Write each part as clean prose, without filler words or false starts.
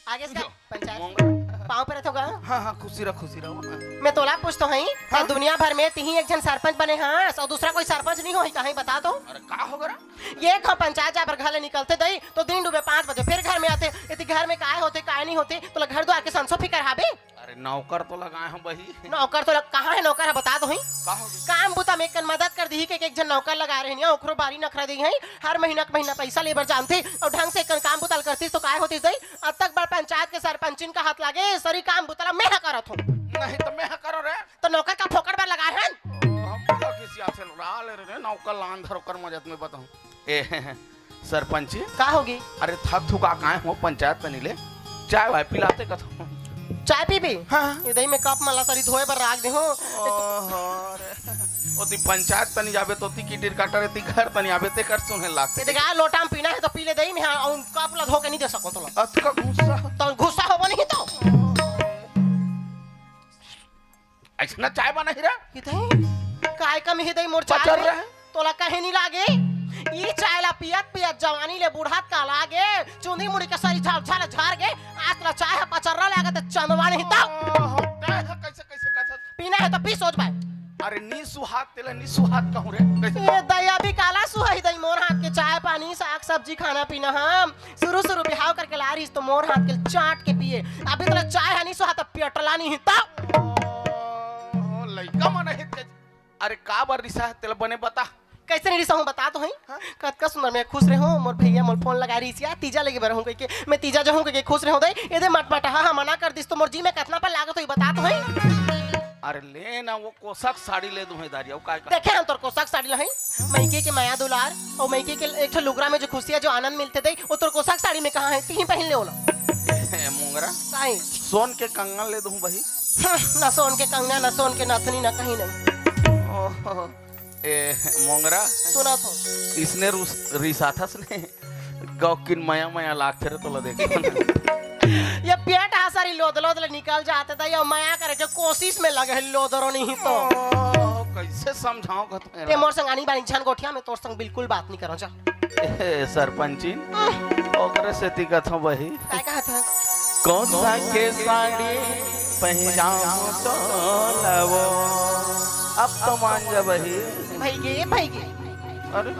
आगे से पंचायत पाँव पे रखोगा। हाँ हाँ खुशी रहो। मैं तोला पूछतो हई हाँ? दुनिया भर में तीन एक जन सरपंच बने हाँ और दूसरा कोई सरपंच नहीं हो कहीं बता दो। अरे का हो गया? ये पंचायत जा पर घर निकलते दई तो दिन डूबे 5 बजे फिर घर में आते यदि घर में काय होते काय नहीं होते तो घर द्वार के संसो फिकर हाबे। अरे नौकर तो लगाए हम बही। नौकर तो कहाँ है नौकर है बता दो ही काम बुता में एक मदद कर दी के एक जन नौकर लगा रहे हैं ओखरो बारी नखरा दी है हर महीना पैसा लेबर जानते और ढंग से काम बुतल करती तो काय होती अब तक बड़ पंचायत के सरपंचिन का हाथ लागे सरी काम बुतला मैं करत हूँ नहीं तो मैं करो रे तो नौकर का फोकट बार लगा है हम किसी से ले रे नौकर लान धर कर मदद में बताऊं ए सरपंच का होगी। अरे थक थुका काहे हो पंचायत पे नीले चाय भाई पिलाते कथो चाय पी भी हाँ इधर में कप मला सरी धोए पर राख दे हो ओती पंचायत तनी जाबे तो ती कीटिर काटर ती घर तनी आबे ते कर सुने लागते देखा लोटा में पीना है तो पी ले दई मैं और कप ला धो के नहीं दे सको तो अतका गुस्सा तो गुस्सा हो नहीं तो ऐसा चाय बना ही रे कितने काय कम ही दई मोर चाय तोला कहे नहीं लागे ई चाय ला पियत जवानी ले बुढ़ात का लागे चुंदी मुड़ी के सारी झाड़ के आज ला चाय पचर्रा लागे तो चंदवा नहीं तो कैसे पीना है तो पी सोच भाई। अरे नी सुहात कहूं रे ये दया भी काला सुहाई दई मोर हाथ के चाय पानी साग सब्जी खाना पीना हम शुरू बिहाव करके ला रही तो मोर हाथ के चाट के पिए अभी तो चाय हनी सुहात पेटला नहीं हिता लइका मन है अरे का बार रिसा तेल बने बता कैसे नहीं रिसा हूं बता तो हई कतका सुंदर मैं खुश रहे हूं मोर भैया मोर फोन लगा रही सिया तीजा लेके बर हूं के मैं तीजा जो हूं के खुश रहे हो दई एदे मटमट हां मना कर दिस तो मोर जी में कितना पर लागत होई बता तो हई। अरे ले ना वो कोसक साड़ी ले दूं है दारिया का देखे हम तोर कोसक साड़ी लहई मैके के माया दुलार और मैके के एक ठो लुगरा में जो खुशियां जो आनंद मिलते दई वो तोर कोसक साड़ी में कहां है ती पहन ले ओला मुंगरा काई सोन के कंगन ले दूं बही ना सोन के कंगना ना सोन के नथनी ना कहीं नहीं ए मोंगरा सुना तो इसने रिसाथस ने गौकिन माया लाख थे तो देखे ये पेट आसारी लोदलोद निकल जाते थे ये माया करे के कोशिश में लगे लोदरो नहीं तो कैसे समझाओ ते मोर संग आनी बानी छन गोठिया में तोर संग बिल्कुल बात नहीं करो जा सरपंची ओकरे से तिकथ वही काय कहा था कौन सा के साड़ी पहनाऊं तो लवो अब तो मान जा वही भाई गे अरे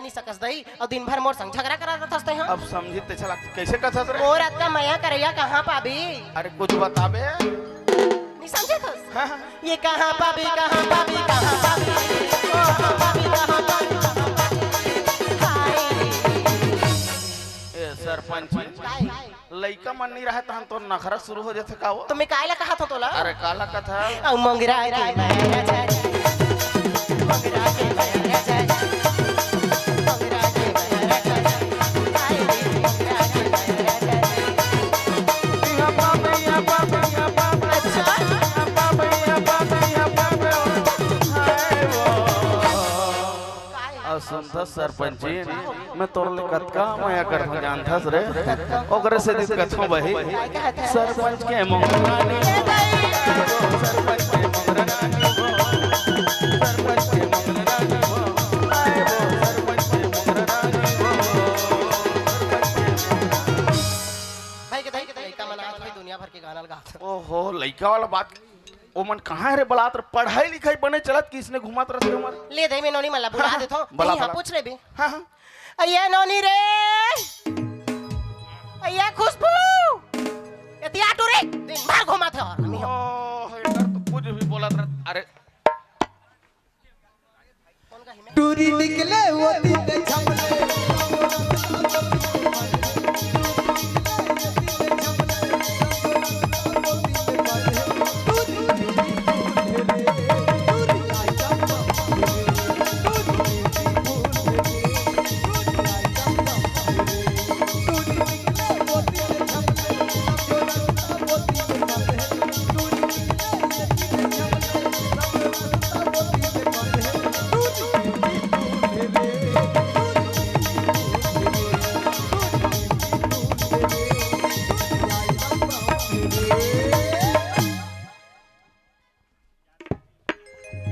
नहीं सकस दई और दिन भर मोर संग झगड़ा करा रहत हस्ते हां। अब समझी ते चला कैसे कसत रे? मोर अत्ता मया करैया कहां पाबी? अरे कुछ बताबे। नहीं समझे थस? हाँ। ये कहां पाबी कहां पाबी कहां पाबी कहां पाबी कहां पाबी हाय ए सरपंच लइका मन नहीं रहा तहन तो नखरा शुरू हो जाथे का वो? तुम्हें कायला कहा था तोला? अरे काला कथा औ मंगरा के माया जाय मंगरा के माया जाय मंगरा के माया जाय हाय रे मंगरा के माया जाय या बाबा या बाबा या बाबा अच्छा या बाबा या बाबा या बाबा हाय वो काय असंत सरपंच मैं तोर ले कतका माया कर जानथस रे ओकरे से दिक्कत हो बही काय कहत है? सरपंच के मंगरानी ए भाई सरपंच के मंगरानी सरपंच के मंगरानी आए वो सरपंच के मंगरानी भाई के लइका मनात भाई दुनिया भर के गाना लगात। ओहो लइका वाला बात ओ मन कहां रे बलात रे पढ़ाई लिखाई बने चलत किसने घुमात रहे उमर ले दे मैं नोनी मला बुला देथो बला, यहां बला। पूछ ले बे। हां हां अయ్యా नोनी रे अయ్యా खुशबू एतिया टू रे दिन भर घुमा थे और हम ओ इधर तो कुछ भी बोलत रहे अरे कौन कही में टूरी निकले वो दिन झमले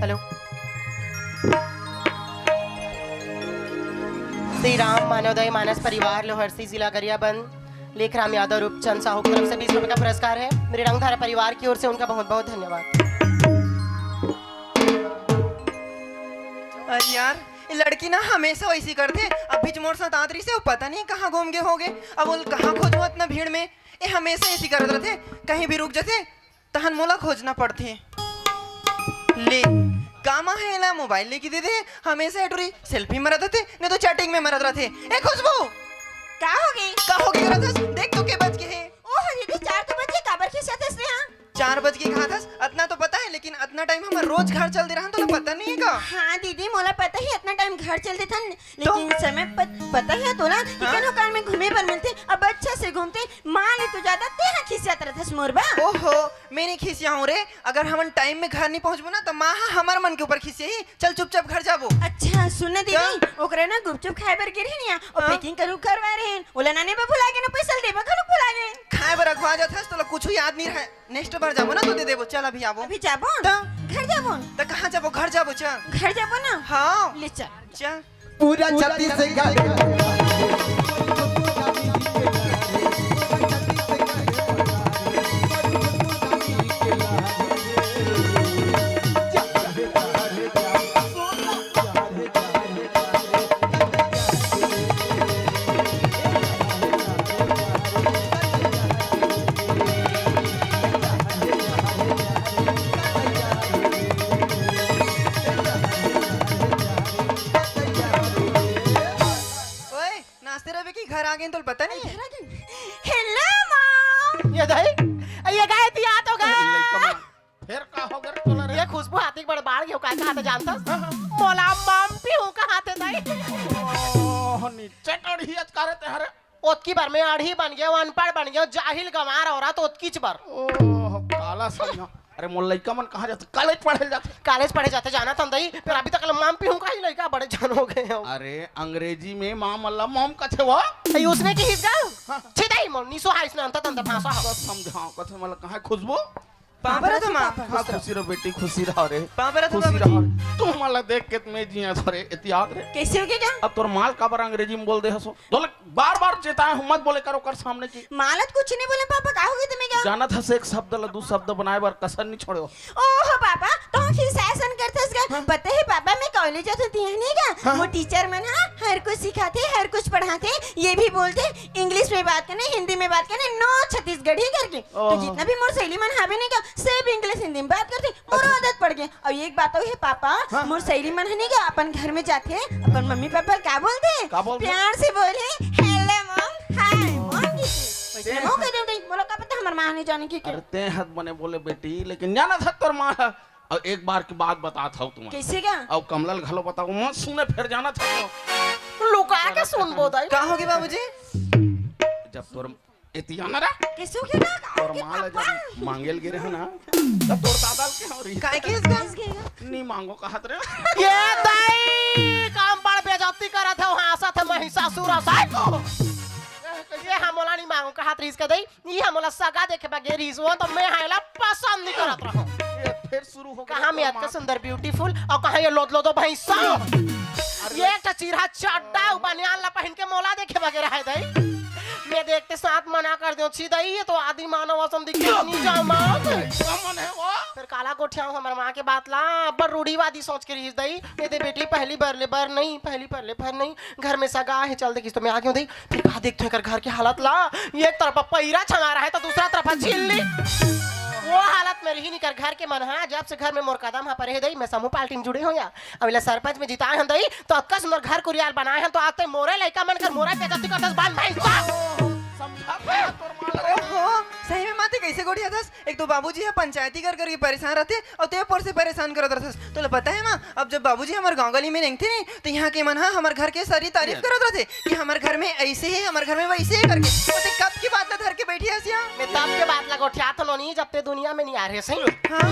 हेलो श्री राम मानवोदय मानस परिवार लोहरसी जिला गरियाबंद लेखराम यादव रूपचंद साहू की तरफ से 20 रुपए का पुरस्कार है। मेरे रंगधारा परिवार की ओर से उनका बहुत बहुत धन्यवाद। अरे यार ये लड़की ना हमेशा वैसी करते। अब बीच मोड़ साथ आदरी से वो पता नहीं कहाँ घूम गए होगे। अब वो कहाँ खोजो इतना भीड़ में। ये हमेशा ऐसी करते रहते, कहीं भी रुक जाते तहन मोला खोजना पड़ते। ले कामा है ला मोबाइल लेके दे दे, हमेशा एटोरी सेल्फी में रहते नहीं तो चैटिंग में मरत रहते। ए खुशबू का होगी? का हो गया रहतस? देख तो के बज के है। ओह दीदी 4 तो बजे काबर के साथ हंस रहे हैं? 4 बज के कहा था इतना तो पता है, लेकिन इतना टाइम हम रोज घर चल दे रहा तो पता नहीं है का। हाँ दीदी मोला पता ही इतना टाइम घर चलते था, लेकिन समय पता ही है तो ना कि कनो काल में घूमे पर मिलते। अब अच्छा से घूमते मान ले तो ज्यादा तेहा खिसियात रहता मोरबा। ओहो मैं नहीं खिसिया हूँ रे। अगर हम टाइम में घर नहीं पहुँचबो ना तो माँ हमारे मन के ऊपर खिसिया ही। चल चुपचाप घर जाबो। अच्छा सुन दीदी ओकरे ना गुपचुप खाए बर गिर हिया और पैकिंग करू करवा रहे हैं। ओला नाने पे भुला के ना पैसा देबा खलु भुला गए। खाए बर रखवा जात हस तो कुछ याद नहीं रहे। नेक्स्ट बार जाबो ना तो दे देबो। चल अभी आबो। अभी जाबो तो? घर जाबो तो कहाँ जाबो? घर जाबो चल। घर जाबो ना। हाँ ले चल चल। पूरा छत्तीस से नाचते रहे कि घर आ गए तो पता नहीं। Hello mom. ये दई ये गाय तिया तो गा फिर का हो गया तोला रे? ये खुशबू हाथी बड़ बाड़ गयो का कहा जानता मोला मम पी हूं कहां ते दई ओह नीचे टड़ी आज करे ते हरे ओतकी बार में आढ़ी बन गया अनपढ़ बन गया जाहिल गंवार औरा तो ओतकीच बार ओह काला सनिया अरे मोर लइका मन कहां जाते? कॉलेज पढ़े जाते। कॉलेज पढ़े जाते जाना था दई फिर अभी तक मम पी हूं का ही लड़का बड़े जन हो गए हो। अरे अंग्रेजी में मां मल्ला मॉम कथे वा अई उसने की हिस गा छी दई मोर निसो हाइस न अंत तंत भाषा हो समझाओ कथे मल्ला कहां खुशबू पापरा तो माँ हाँ खुशी रहो बेटी खुशी रहो रे पापरा तो खुशी रहो तू मला देख के मैं जिया थोड़े एहतियात रे कैसे हो गया? अब तोर माल का बार अंग्रेजी में बोल दे हसो बोले बार-बार चेताए मत बोले करो कर सामने की मालत कुछ नहीं बोले पापा का होगी तुम्हें क्या? जानत हस एक शब्द ला दू शब्द बनाए बार कसर नहीं छोड़ो। ओह पापा तो फिर सैसन करतस का पता है पापा मैं कॉलेज जात होती है नहीं का वो टीचर मन हां हर कुछ सिखाते, हर कुछ पढ़ाते, ये भी बोलते इंग्लिश में बात करने, हिंदी में बात करने, नो छत्तीसगढ़ी करके। तो ओहो। जितना भी मोर सहेली मन हावे नहीं का सब इंग्लिश हिंदी में बात करते, मोर आदत पड़ गया। और एक बात है पापा, मोर सहेली मन है नहीं का अपन घर में जाते, अपन मम्मी पापा क्या बोलते, का बोलते? प्यार से बोले हेलो मॉम, हाय मॉम। वैसे मॉम कह दे, बोला का पता हमार माँ नहीं जाने की क्या। अरे ते हद बने बोले बेटी, लेकिन जाना था तोर माँ है। और एक बार की बात बताता हूँ तुम्हें। कैसे क्या? अब कमलल घलो बताओ, मत सुने फिर जाना था तो। लुका के सुन बोदाई का होगे बाबूजी? जब तोर इतिया ना रे, कैसे क्या ना तोर माँ ले जब मांगेल गिरे है ना, तब तोर दादा के हो रही काय के इसका? नहीं मांगो कहत रे। ये दाई काम पर बेइज्जती करत है, वहां आसा थे महिषासुर साइको। ये हमला नहीं मांगो कहत रहीस के दई, ये हमला सगा देखे बगैर रहीस वो तो मैं हायला पसंद नहीं करत रहो। ये फिर शुरू हो गया। कहाँ में का सुंदर ब्यूटीफुल और कहाँ ये लोद लोदो भैंसा। ये एक चीरा चड्डा बनियान ला पहन के मोला देखे बगैर है दई। मैं देखते साथ मना कर दो छी दई, ये तो आदि मानव असम दिखे नहीं जाओ मां। मन है वो। फिर काला गोठिया हमर माँ के बात ला बर रूढ़ीवादी सोच के रही दई। ये दे बेटी पहली बार ले बार नहीं, पहली बार ले बार नहीं, घर में सगा है चल दे किस तो मैं आ गई दई। फिर कहा देखते हैं कर घर की हालत ला, एक तरफ पैरा छंगा रहा है तो दूसरा तरफ झिल्ली। वो हालत में रही नहीं कर घर के मन है। जब से घर में मोर कदम पर है दई, मैं समूह पार्टी में जुड़े हो या अबला सरपंच में जिताए हैं दई, तो अक्का सुंदर घर कुरियाल बनाए हैं, तो आते मोरे लइका मन कर मोरा पे गति करतस बाल भैंसा। समझा पे तोर माँ रे। ओहो, सही में माते कैसे गोड़िया दस? एक तो बाबूजी है पंचायती कर करके परेशान रहते और ते पर से परेशान करत रहते। तो ले पता है माँ, अब जब बाबूजी हमारे गांव गली में रहते नहीं, तो यहाँ के मन हमारे घर के सारी तारीफ करत रहते कि हमारे घर में ऐसे है, हमारे घर में वैसे है करके। तो ते कब की बात ला धर के बैठी है सिया? मैं तब के बात लगा उठा तो नहीं जब ते दुनिया में नहीं आ रहे सही। हाँ,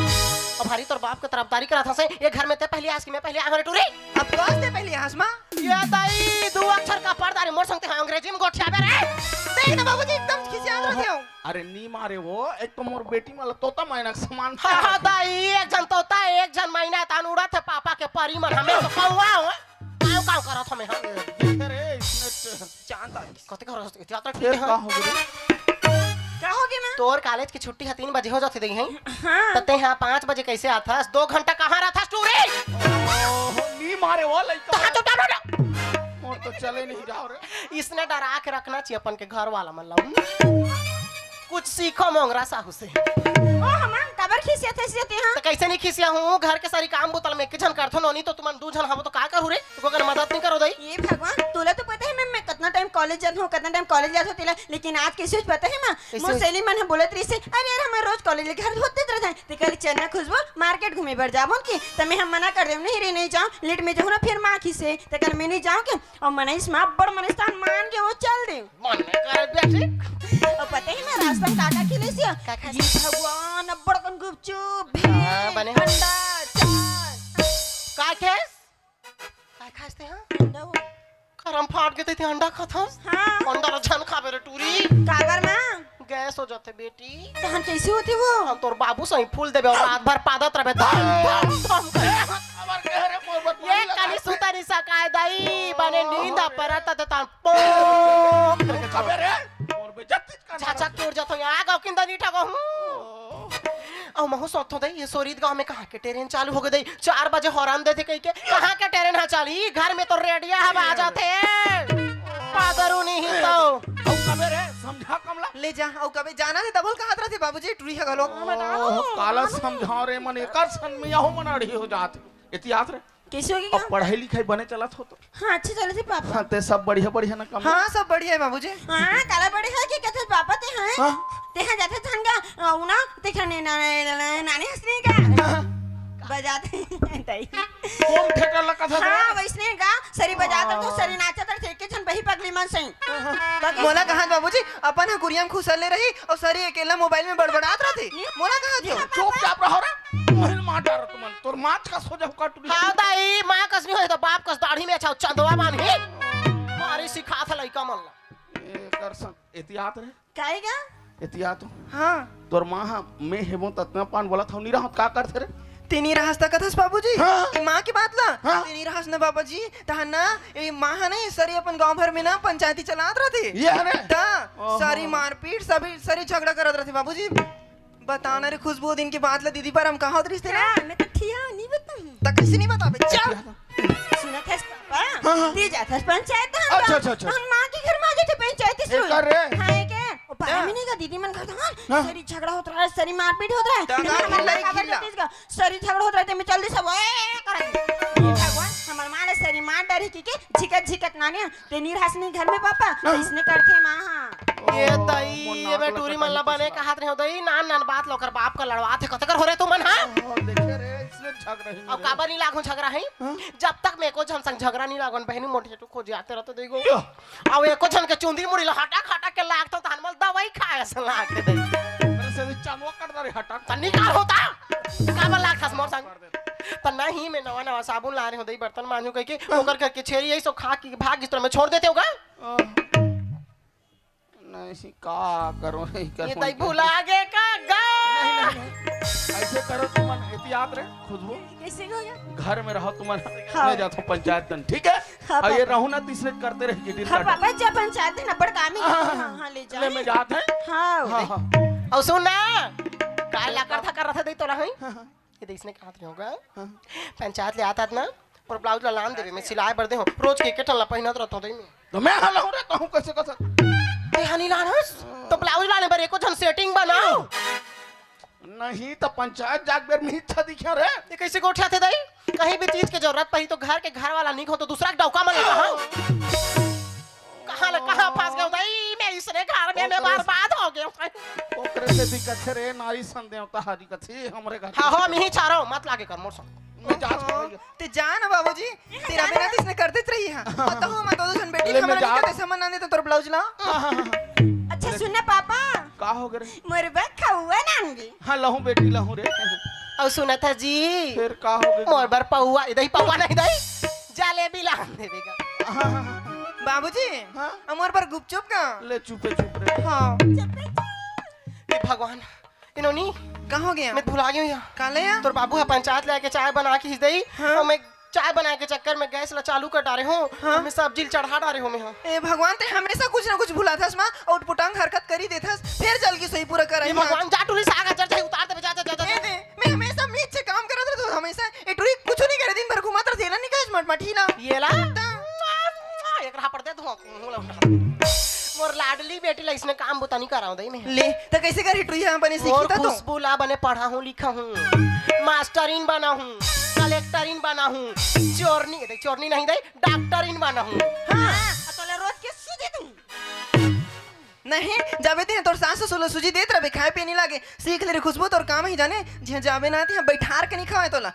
अब हरी तोर बाप के तरफदारी करा था सही। ये घर में ते पहले आज की मैं पहले आ टूरे। अब कौन से पहले हंसमा? ये दाई दो अक्षर का पर्दा रे मोर संगते हैं अंग्रेजी में गोठिया बे रे। देख ना बाबूजी एकदम खिसियात रहते हो। अरे नी मारे वो, एक तो मोर बेटी माला तोता मैना समान। हाँ हाँ दाई, एक जन तोता एक जन महीना तान उड़त है पापा के परी मन हमें तो कौवा हो काव करत हमें हम। अरे इसने जानता कते कर ज्यादा फिर ठीक का है। हो गया? क्या हो गया माँ? तोर कॉलेज की छुट्टी है 3 बजे हो जाती दई है। हाँ तते यहाँ 5 बजे कैसे आता? 2 घंटा कहाँ रहा था टूरे? ओहो, नी मारे वो लइका। कहाँ तो डालो मोर तो चले नहीं जाओ रे। इसने डरा के रखना चाहिए अपन के घर वाला मतलब। कुछ सीखो मोंगरा साहू से। ओ हमार कबर खिसियत है सियत यहाँ। तो कैसे नहीं खिसिया हूँ? घर के सारी काम बोतल में एक जन करथो नोनी तो तुमन 2 जन हवो तो का करू रे? तो अगर मदद नहीं करो दई। ये भगवान, तोला तो पता है मैं कितना टाइम कॉलेज जात हूँ, कितना टाइम कॉलेज जात होती, लेकिन आज कैसे पता है माँ? मोर सहेली मन बोलत रही से, अरे यार हमारे रोज कॉलेज घर होते रहते हैं, तो कल चलना खुशबू मार्केट घूमे बर जाबो की। तो मैं हम मना कर दे नहीं रे नहीं जाऊँ, लेट में जाऊँ ना फिर माँ खिसे, तो कल मैं नहीं जाऊँ के और मनीष माँ बड़ मनिस्तान मान के वो चल दे। मन नहीं करे बेटी। और पता है मैं रास्ता में काका खिले से का खा- ये भगवान बड़कन गुपचुप हाँ, बने हैं। अंडा चाट का खेस? का खाते हैं? अंडा हो। करम फाट गए थे अंडा खाता। हाँ अंडा रछन खावे रे टूरी। कागर माँ गैस हो जाते बेटी। तहन कैसे होती वो? हम तोर बाबू सही फूल देबे और रात भर पादत रहे धम करे। अबर कह रे मोर बत ये कनी सुता नहीं सकाय दाई बने नींद परत त तान पो खबर है मोर बेजती का चाचा क्यों जातो यहाँ गाँव किंदा नीठा को और महू सोथो दई ये सोरीद गांव में कहाँ के ट्रेन चालू हो गए दई 4 बजे हॉर्न देते कहीं के कहाँ के ट्रेन है चाली घर में तो रेडिया हवा आ जाते पादरू नहीं तो खबर है समझा कमला। ले जा और कभी जाना थे तबल कहा रहते बाबूजी टूरी है गलो। ओहो, काला समझाओ रे मन एकर सन में यहो मनाड़ी हो जात। इतिहास रे कैसे होगी अब क्या? पढ़ाई लिखाई बने चलत हो तो। हाँ अच्छे चले थे पापा। हाँ ते सब बढ़िया बढ़िया ना कमला। हाँ सब बढ़िया है बाबूजी। हाँ काला बड़े है कि कहते पापा ते हैं हाँ? ते हैं जाते थनगा उना ते खाने नानी हंसने का बजाते तई होम थिएटर लगा था हाँ वैसने का सरी बजाता तो सरी नाचता तो के छन बही पगली मन सही मोला कहा बाबूजी अपन हा कुरियम खुसले रही और सारी अकेला मोबाइल में बड़बड़ात रहते। मोला कहा थे चुपचाप रहो रे। मोहिल मार डार तुमन तोर माछ का सोजा काट दी। हाँ दाई माँ कसनी हो तो बाप कस दाढ़ी में अच्छा चंदवा बांधी मारी सिखा था लइका मन ला। एकर सन इतिहास रे काहेगा इतिहास हाँ तोर माँ मैं हेमो ततना पान बोला था नहीं रहा का करते रे। तेनी रहस्ता कथस बाबूजी। हाँ। ये माँ की बात ला। हाँ। तेनी रहस न बाबूजी तहन ना ये माँ है नहीं सारी अपन गांव भर में ना पंचायती चलात रहती। ये है रे ता ओहो। सारी मारपीट सभी सारी झगड़ा करत रहती बाबूजी। बताना रे खुशबू दिन की बात ला दीदी पर हम कहा होत रिश्ते ना हाँ मैं तो ठिया नहीं बताऊं ता कैसे नहीं बता बच्चा। सुना था पापा हाँ ती जाथस पंचायत हम अच्छा, अच्छा, अच्छा। हम मां के घर में आ जाते पंचायत ये कर रे। हां के ओ पारा में नहीं का दीदी मन घर था सरी झगड़ा होत रहा है सरी मारपीट होत रहा है दंगा हमारे खिल्लाई खबर खिल्ला। देतीस का सरी झगड़ा होत रहा है मैं जल्दी सब ए कर ये भगवान हमार मां ने सरी मार डरी की के झिकत नाने ते नीर हसनी घर में पापा तो इसने करथे मां हां ये दई ये मैं टूरी मन ला बने कहत रहे हो दई नान नान बात लोकर बाप का लड़वा थे कतकर हो रे तू मन हां देखे रे इसलिए झग रही अब काबर नहीं लागू झगड़ा है जब तक मेरे को जन संग झगड़ा नहीं लागन बहनी मोटी टू खोज आते रहते देखो अब एको जन के चुंदी मुड़ी ला हटा के लाग तो तानमल दवाई खाए असन लाग दे मेरे से चांदवा कर दे हटा तन्नी का होता काबर लाग खस मोर संग त नहीं मैं नवा साबुन ला रहे हो दई बर्तन मांजू कह के ओकर करके छेरी यही सो खा की भाग इस तरह में छोड़ देते होगा नहीं का करो नहीं कर ये दई भुला गे का गा ऐसे करो तुम एहतियात रे खुशबू कैसे हो गया घर में रहो तुम हाँ। मैं जाता हूँ पंचायत दिन ठीक है हाँ, और ये पापा। रहू ना तीसरे करते रहे डील हां कर पापा जब पंचायत है ना बड़ काम ही हां ले जा ले मैं जाते हैं हां हाँ हाँ और सुन ना काय लाकर था कर रहा था दई तोला है ये दई इसने कहा था होगा पंचायत ले आता था ना और ब्लाउज ला लान देवे मैं सिलाई बर दे हो रोज के टन ला पहनत रहता दई में तो मैं हला हो रे कहूँ कैसे कैसे ते हनी लानस तो ब्लाउज लाने पर एको जन सेटिंग बनाओ नहीं तो पंचायत जाग बेर में इच्छा दिखा रे ये कैसे को उठाते दई कहीं भी चीज के जरूरत पड़ी तो घर के घर वाला नहीं हो तो दूसरा के डौका मन लगा कहां फंस गया दई मैं इसने घर में मैं बर्बाद हो गया ओकरे से दिक्कत है रे नारी संदेवता हारी कथी हमरे घर हां हो मी चारो मत लागे कर मोर संग मैं जांच करेंगे ते जा ना बाबूजी तेरा बिना इसने करते रही है बताओ मैं तो जन बेटी ले मैं हमरा जा- नहीं समझ आने तो तोर ब्लाउज ला अच्छा सुनना पापा का हो गए मोर बक खाऊआ नांगी हाँ लहू बेटी लहू रे और सुना था जी फिर का हो गए मोर बर पौआ इधर पौआ नहीं दई जलेबी लान देवेगा बाबूजी हाँ? अमर पर गुपचुप का ले चुपे चुप रे हाँ हे भगवान इन्होंने कहाँ हो गया मैं भुला गई हूं काले या तोर बाबू है पंचायत लेके चाय बना के दई हाँ? और मैं चाय बनाए के चक्कर में गैस ला चालू कर डारे हूं हाँ? मैं सब्जी चढ़ा डारे हूं मैं हाँ। ए भगवान ते हमेशा कुछ ना कुछ भुला थस मां और पुटांग हरकत करी देथस फिर जल की सही पूरा कर ये भगवान जा टूरी साग अजर जाए उतार दे जा जा जा ए दे मैं हमेशा मीट से काम करत रह तो हमेशा ए टुरी कुछ नहीं करे दिन भर घुमात रह ना निकाज मट मठी ना ये ला एक रहा पड़ दे धो मोर लाडली बेटी ला इसने काम बुता नहीं कराऊं दई मैं ले तो कैसे कर हिटुई हम बने और सीखता तो खुशबू ला बने पढ़ा हूं लिखा हूं मास्टरीन बना हूं कलेक्टरीन बना हूं चोरनी नहीं दई डॉक्टरीन बना हूं हां तोले रोज के सीधे दूं नहीं जाबे ते तोर सास ससुर सुजी देत रहे खाए पे नहीं लागे सीख ले रे खुशबू तोर काम ही जाने जे जाबे ना ते बैठार के नहीं खावे तोला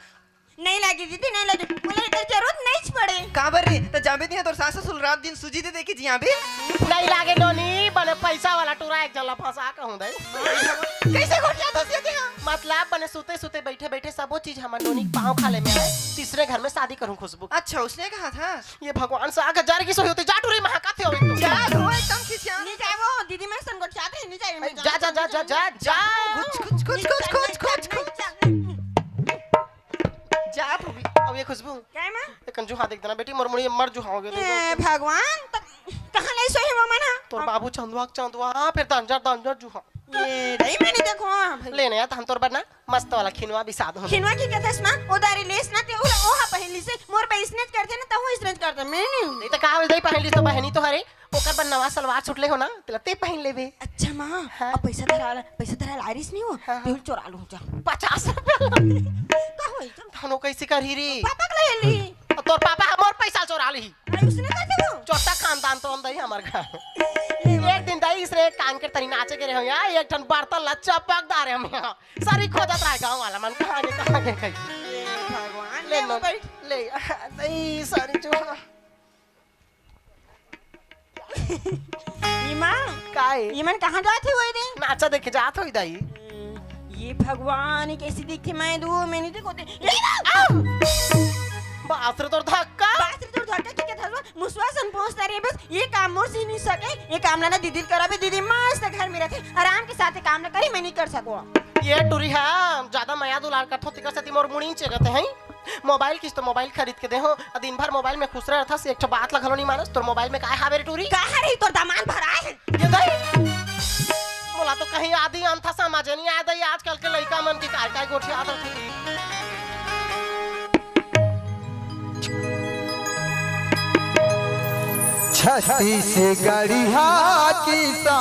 नहीं लगी दीदी नहीं लगी बोले इधर जरूरत नहीं पड़े काबर रे तो जाबे ते तोर सास ससुर रात दिन सुजी दे के जिया बे नहीं लागे डोनी बने पैसा वाला टूरा एक जला फंसा कहूं दई कैसे घोटिया दसिया ते मतलब बने सुते सुते बैठे बैठे सबो चीज हमर डोनी के पाँव खाले में आए तीसरे घर में शादी करूं खुशबू अच्छा उसने कहा था ये भगवान से आगे जार की सोई होती जा टूरी महाकाथे हो एक जा हो एकदम खिसिया नहीं जाए वो दीदी मैं संगत चाहते नहीं जाए मैं जा जा जा जा जा जा कुछ जा तू भी अब ये खुशबू क्या है मां ये कंजू हाथ देख देना बेटी मोर मुड़ी मर जुहाओगे ए भगवान कहां ले सोई हो मना तोर बाबू चंदवा फिर दंजर जुहा ये नहीं मैंने देखो लेने या हम तोर बना मस्त वाला खिनवा भी साध हो खिनवा की कथस मां उदारी लेस ना ते ओहा पहली से मोर पे स्नेच करते ना तो स्नेच करते मैं नहीं नहीं तो का हो दई पहन ली तो बहनी तो हरे ओकर बन नवा सलवार छुटले हो ना ते पहन लेबे अच्छा मां हाँ? अब पैसा धरा लारिस नहीं हो हाँ, तेल चोरा लूं जा 50 रुपया का होई तुम थानो कैसे करही रे पापा के ले ली और तोर पापा हमर पैसा चोरा ली अरे उसने कर दे वो चौथा खानदान तो हम दई हमर घर एक दिन दई इसरे कान के तरी नाचे के रहे यार एक ठन बर्तन ला चपकदार हम यहाँ सारी खोजत रहे गांव वाला मन कहां के कही भगवान ले ले वो न- बैठ ले दई सारी जो ये मां काय ये मन कहां जाती हुई रे नाचा देखे जात होई दई ये भगवान ये कैसी दिखती मैं दू मैंने देखो ते बासरे तोर धक्का बात तो धक्का की था मुसवासन पहुंचता रे बस ये काम मोर से नहीं सके ये काम ना दीदी कराबे दीदी मस्त घर में रहते आराम के साथ काम ना करी मैं नहीं कर सको ये टूरी है ज्यादा माया दुलार करथो तिकर से मोर मुड़ी चेगते हैं मोबाइल किस तो मोबाइल खरीद के दे हो दिन भर मोबाइल में खुश रहता से एक बात लगलो नहीं मानस तोर मोबाइल में काय हावे रे टूरी कहां रही तो दामान भरा है ये दई बोला तो कहीं आदि अंथा समझ नहीं आया दई आजकल के लड़का मन की काय गोठी आदत थी छत्तीसगढ़िया किसान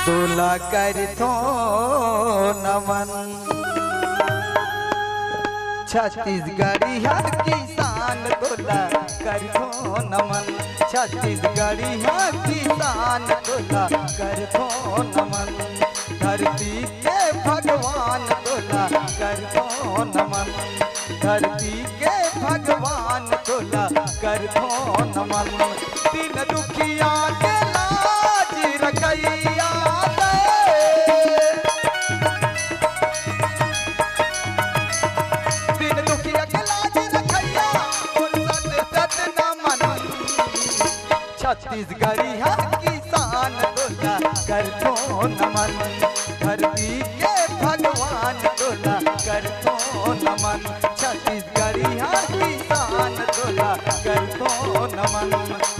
तोला करथो नमन। छत्तीसगढ़िया किसान तोला करथो नमन। छत्तीसगढ़िया किसान तोला करथो नमन। धरती के भगवान तोला करथो नमन। धरती के भगवान तोला करथो नमन। दिन दुखिया के लाज रखैया दे। दिन दुखिया के लाज रखैया सत नमन। छत्तीसगढ़िया किसान तोला करथो नमन। धरती के भगवान तोला करथो नमन। छत्तीसगढ़िया किसान तोला करथो नमन।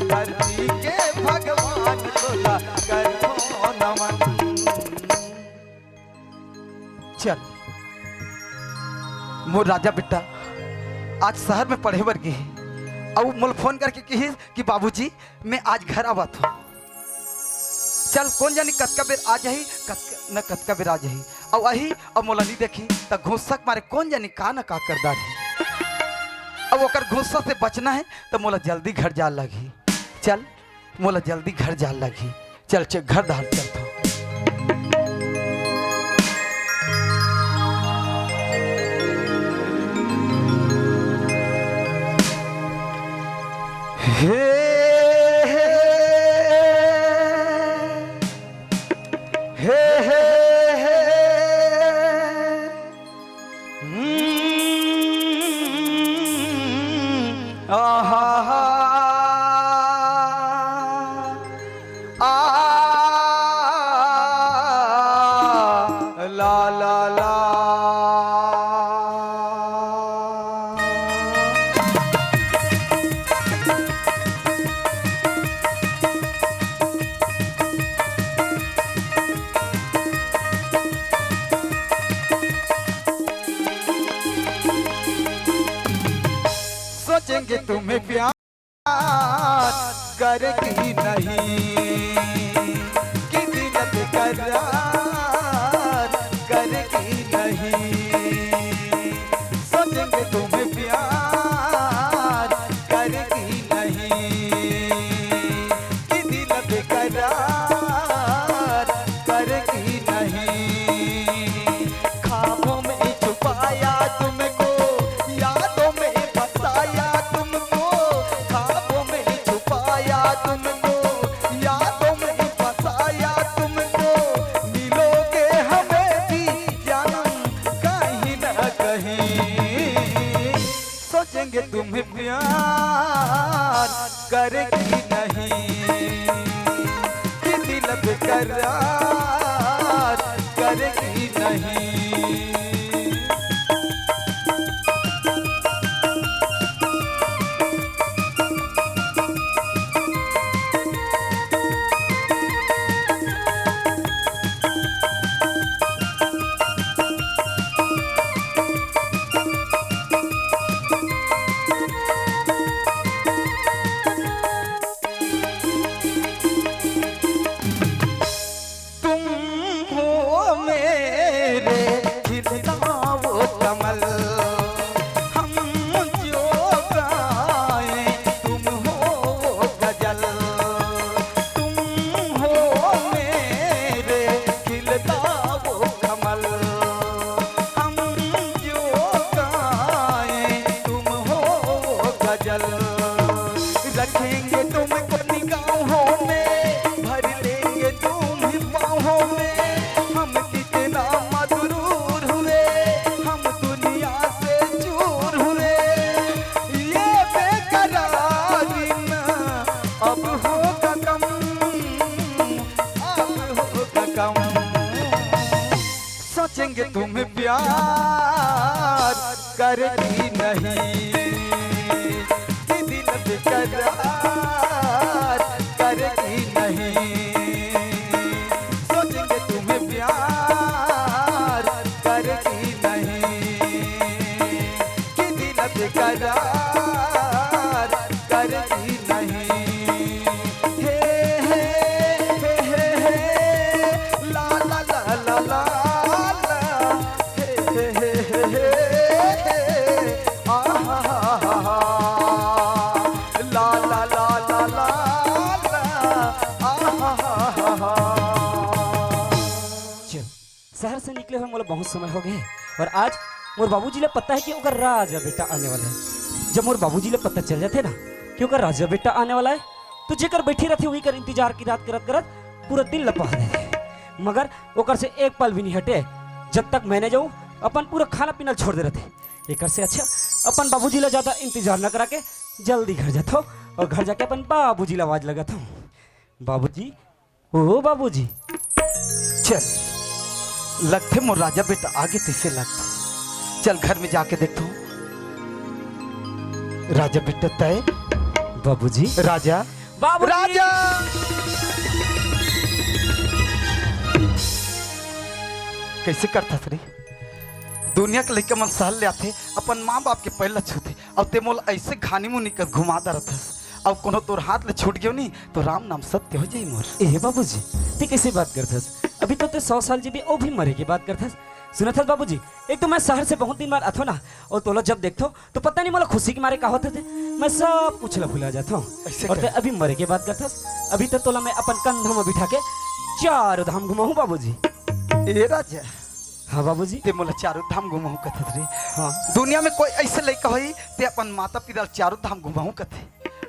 धरती के भगवान तोला करथो नमन। चल मोर राजा बेटा आज शहर में पढ़े बर गए और मोल फोन करके कही कि बाबूजी मैं आज घर आवत हूँ। चल कौन जानी कतका बेर आ जाही न कतका बेर आ जाही और अही और मोला नहीं देखी तो घूसक मारे कौन जानी का न का करदा रही। अब ओकर गुस्सा से बचना है तो मोला जल्दी घर जा लगी। चल मोला जल्दी घर जा लगी। चल चल घर दार चलतो। हे हे हे हे आहा ला ला ला सोचेंगे तुम्हें प्यार करेगी नहीं कि दिल करार करेगी नहीं। सोचेंगे तुम्हें प्यार करेगी नहीं कि दिल करार करेगी नहीं। ख्वाबों में छुपाया तुमको यादों में बसाया तुमको। ख्वाबों में छुपाया तुमको यादों में बसाया तुमको। मिलोगे हमें भी जानम कहीं न कहीं। सोचेंगे तुम्हें प्यार करेगी नहीं कि दिल बेकरार करेगी नहीं। तुम हो मेरे खिलता वो कमल। हम जो गाएं तुम हो वो गजल। तुम हो मेरे खिलता वो कमल। हम जो गाएं तुम हो वो गजल। रखेंगे तुमको निगाहों में भर लेंगे तुम्हें बाहों में। हम कितना मजरूर हुए हम दुनिया से दूर हुए। ये बेकरारी ना अब होगा कम अब होगा कम। सोचेंगे तुम्हें प्यार करेगी नहीं कि दिल बेकरार करेगी नहीं। सोचेंगे तुम्हें प्यार करेगी नहीं कि शहर से निकले हुए मोला बहुत समय हो गए और आज मोर बाबूजी ले पता है कि ओकर राजा बेटा आने वाला है। जब मोर बाबूजी ले पता चल जाते ना कि ओकर राजा बेटा आने वाला है तो जेकर बैठी रहती वही कर इंतजार की रात करत करत पूरा दिल लपा देते, मगर ओकर से एक पल भी नहीं हटे जब तक मैंने जाऊँ अपन पूरा खाना पीना छोड़ दे रहते। एक से अच्छा अपन बाबूजी ला ज़्यादा इंतजार न करा के जल्दी घर जाता हूँ और घर जाके अपन बाबूजी ला आवाज लगाता हूँ, बाबूजी ओ बाबूजी। चल लगते मोर राजा बेटा आगे तिसे लगता, चल घर में जाके देखता हूँ। राजा बेटा तय बाबूजी राजा बाबूजी राजा कैसे करता रे दुनिया के लड़का मन सहल ले आते अपन माँ बाप के पहले छूते अब ते मोल ऐसे घानी मुनी कर घुमा दरथस अब कोनो तोर हाथ ले छूट गयो नहीं तो राम नाम सत्य हो जाई मोर। ए बाबूजी ते कैसे बात करथस, अभी तो ते 100 साल जी भी ओ भी मरे की बात करथस। सुना था बाबूजी, एक तो मैं शहर से बहुत दिन बाद आथो ना और तोला जब देखो तो पता नहीं मोला खुशी के मारे का होते थे मैं सब कुछ भुला जाता हूँ और ते अभी मरे के बात करथस। अभी तो तोला मैं अपन कंधा में बिठा के चारों धाम घुमाऊं बाबूजी। ए राजा हाँ बाबूजी ते मोला चारों धाम घुमाऊं कथत रे। हाँ दुनिया में कोई ऐसे लड़का होई ते अपन माता पिता चारों धाम घुमाऊं कथे,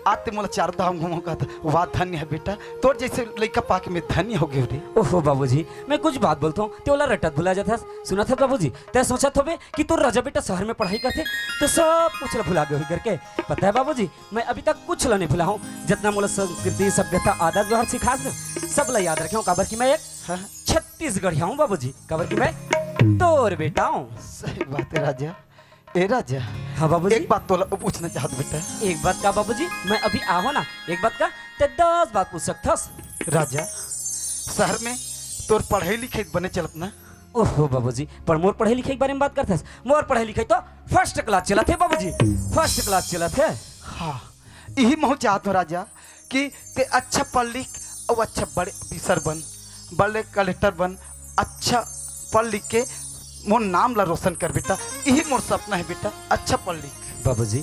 आज ते मोला चारों धाम घुमाऊं कथा। वाह धन्य है बेटा, तोर जैसे लड़का पाके में धन्य हो गए रे। ओहो बाबूजी मैं कुछ बात बोलता हूँ तो ओला रटत भुला जाता। सुना था बाबूजी तै सोचा थोबे कि तोर राजा बेटा शहर में पढ़ाई करते तो सब कुछ भुला गए करके। पता है बाबूजी मैं अभी तक कुछ नहीं भुला हूँ, जितना मोला संस्कृति सभ्यता आदत व्यवहार सिखास ना सब ला याद रखे हूँ। काबर की मैं एक छत्तीसगढ़िया हूँ बाबूजी, काबर की मैं तोर बेटा हूँ। सही बात है राजा। ए राजा हाँ बाबूजी एक बात तोला पूछना चाहत बेटा। एक बात का बाबूजी मैं अभी आहो ना एक बात का ते 10 बात पूछ सकथस। राजा शहर में तोर पढ़ाई लिखाई बने चलत ना। ओहो बाबूजी पर मोर पढ़ाई लिखाई के बारे में बात करथस, मोर पढ़ाई लिखाई तो फर्स्ट क्लास चला थे बाबूजी, फर्स्ट क्लास चला थे। हाँ यही मैं चाहत हूँ राजा कि ते अच्छा पढ़ लिख और अच्छा बड़े ऑफिसर बन, बड़े कलेक्टर बन, अच्छा पढ़ लिख के मोर नाम ला रोशन कर बेटा। यही मोर सपना है बेटा, अच्छा पढ़ लिख। बाबूजी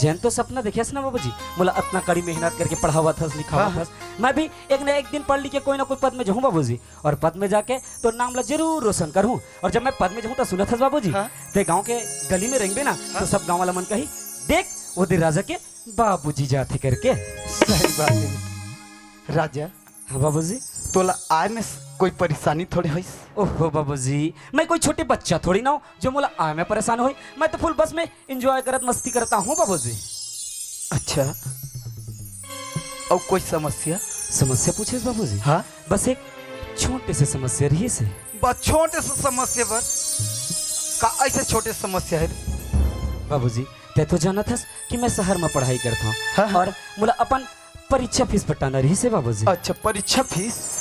जैन तो सपना देखियस ना बाबूजी, मोला इतना कड़ी मेहनत करके पढ़ावा थस लिखावा थस, मैं भी एक न एक दिन पढ़ लिख के कोई ना कोई पद में जाऊँ बाबूजी और पद में जाके तो नाम ला जरूर रोशन करूँ। और जब मैं पद में जाऊँ तो सुना थस बाबूजी ते गाँव के गली में रहेंगे ना तो सब गाँव वाला मन कही देख वो दे राजा के बाबूजी जाते करके। सही बात है राजा। हाँ बाबूजी तोला आय में कोई परेशानी थोड़ी हुई? ओहो बाबूजी मैं कोई छोटे बच्चा थोड़ी ना हूँ जो मोला आय में परेशान हुई, मैं तो फुल बस में एंजॉय करत मस्ती करता हूँ बाबूजी। अच्छा और कोई समस्या? समस्या पूछे बाबूजी? हाँ बस एक छोटे से समस्या रही से। बस छोटे से समस्या पर का ऐसे छोटे समस्या है बाबूजी ते तो जाना था कि मैं शहर में पढ़ाई करता हूँ हाँ? और मोला अपन परीक्षा फीस पटाना रही से बाबूजी। अच्छा परीक्षा फीस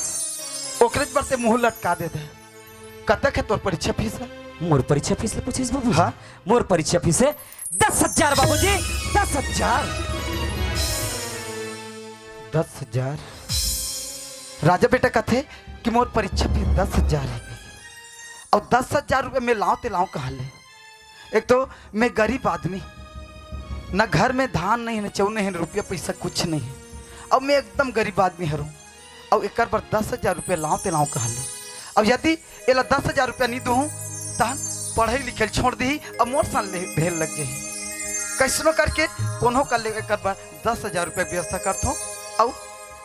ओकरे पर ते मुंह लटका दे दे। कतक है तोर परीक्षा फीस है? मोर परीक्षा फीस ले पूछिस बाबूजी? हाँ? मोर परीक्षा फीस है 10,000 बाबूजी, 10,000। 10,000 राजा बेटा कथे कि मोर परीक्षा फीस 10,000 है और 10,000 रुपये में लाऊं ते लाऊं कहाँ ले? एक तो मैं गरीब आदमी, न घर में धान नहीं है, चौने है, रुपया पैसा कुछ नहीं है, अब मैं एकदम गरीब आदमी हरू और एक बार 10,000 रुपये लाऊं ते लाऊं कहाँ ले? अब यदि एला 10,000 रुपया नहीं दूँ तहन पढ़ाई लिखाई छोड़ दी अब मोर साल ढेर लग जाए। कैसनो करके कोनो कर ले एक बार 10,000 रुपया व्यवस्था करता हूँ और